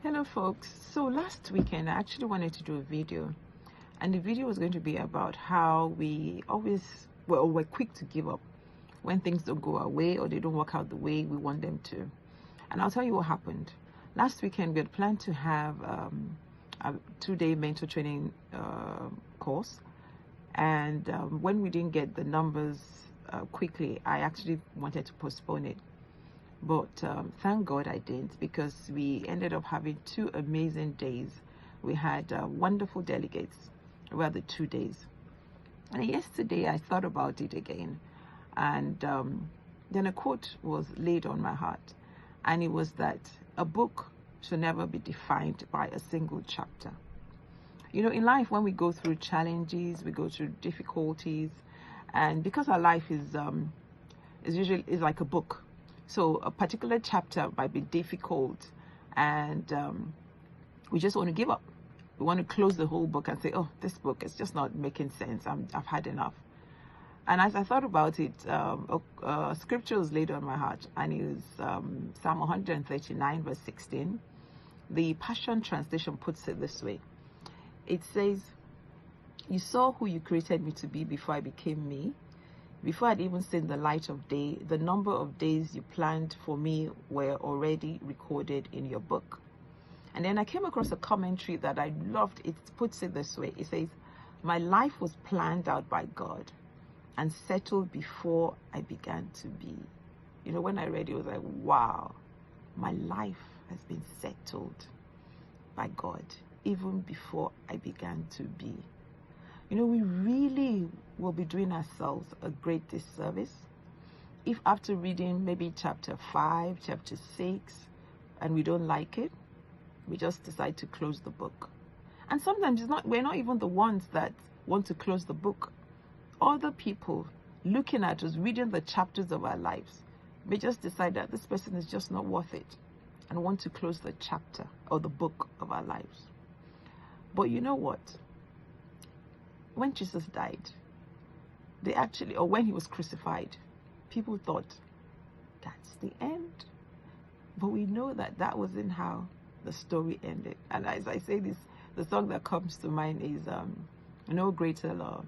Hello folks. So last weekend I actually wanted to do a video, and the video was going to be about how we always we're quick to give up when things don't go our way or they don't work out the way we want them to. And I'll tell you what happened. Last weekend we had planned to have a 2-day mentor training course, and when we didn't get the numbers quickly, I actually wanted to postpone it. But thank God I didn't, because we ended up having 2 amazing days. We had wonderful delegates over the 2 days. And yesterday I thought about it again, and then a quote was laid on my heart, and it was that a book should never be defined by a single chapter. You know, in life, when we go through challenges, we go through difficulties, and because our life is usually like a book. So a particular chapter might be difficult, and we just want to give up. We want to close the whole book and say, oh, this book is just not making sense. I've had enough. And as I thought about it, scripture was laid on my heart, and it was Psalm 139 verse 16. The Passion Translation puts it this way. It says, "You saw who you created me to be before I became me. Before I'd even seen the light of day, the number of days you planned for me were already recorded in your book." And then I came across a commentary that I loved. It puts it this way. It says, "My life was planned out by God and settled before I began to be." You know, when I read it, I was like, wow, my life has been settled by God even before I began to be. You know, we really will be doing ourselves a great disservice if after reading maybe chapter 5, chapter 6, and we don't like it, we just decide to close the book. And sometimes we're not even the ones that want to close the book. Other people looking at us, reading the chapters of our lives, may just decide that this person is just not worth it and want to close the chapter or the book of our lives. But you know what? When Jesus died, or when he was crucified, people thought that's the end. But we know that that wasn't how the story ended. And as I say this, the song that comes to mind is "No Greater Love."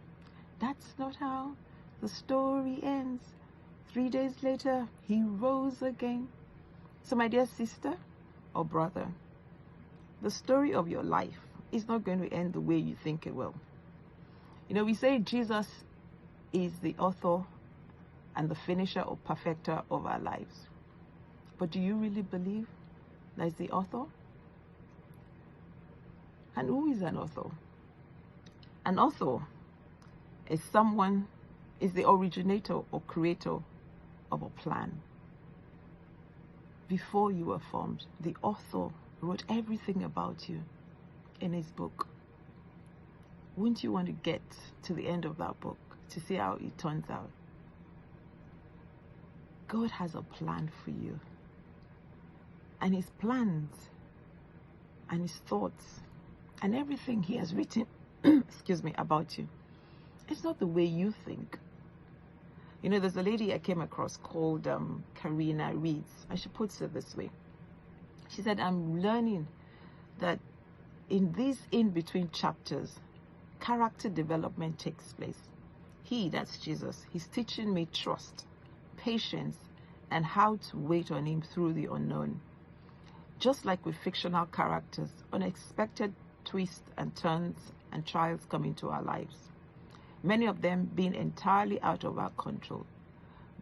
That's not how the story ends. 3 days later, he rose again. So my dear sister or brother, the story of your life is not going to end the way you think it will. You know, we say Jesus is the author and the finisher or perfecter of our lives. But do you really believe that he's the author? And who is an author? An author is the originator or creator of a plan. Before you were formed, the author wrote everything about you in his book. Wouldn't you want to get to the end of that book to see how it turns out? God has a plan for you. And his plans and his thoughts and everything he has written excuse me, about you, it's not the way you think. You know, there's a lady I came across called Karina Reeds, and she puts it this way. She said, "I'm learning that in these in-between chapters, character development takes place. That's Jesus, he's teaching me trust, patience, and how to wait on him through the unknown. Just like with fictional characters, unexpected twists and turns and trials come into our lives, many of them being entirely out of our control.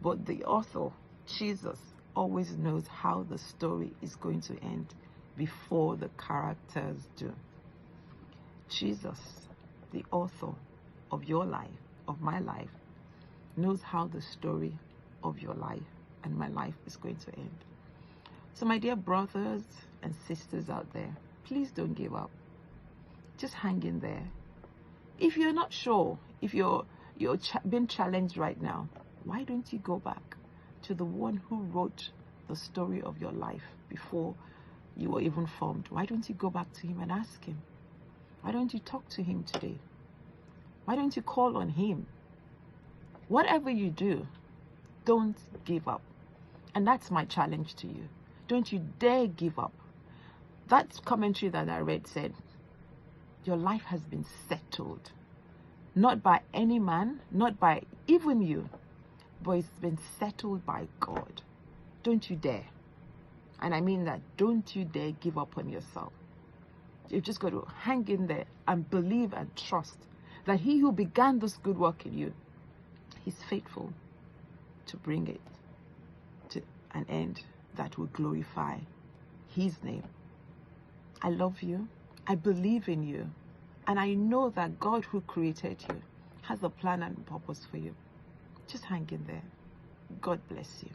But the author, Jesus, always knows how the story is going to end before the characters do." Jesus, the author of your life, of my life, knows how the story of your life and my life is going to end. So my dear brothers and sisters out there, please don't give up. Just hang in there. If you're not sure, if you're being challenged right now, why don't you go back to the one who wrote the story of your life before you were even formed? Why don't you go back to him and ask him? Why don't you talk to him today? Why don't you call on him? Whatever you do, don't give up. And that's my challenge to you. Don't you dare give up. That commentary that I read said, your life has been settled. Not by any man, not by even you, but it's been settled by God. Don't you dare. And I mean that, don't you dare give up on yourself. You've just got to hang in there and believe and trust that he who began this good work in you, he's faithful to bring it to an end that will glorify his name. I love you. I believe in you. And I know that God who created you has a plan and purpose for you. Just hang in there. God bless you.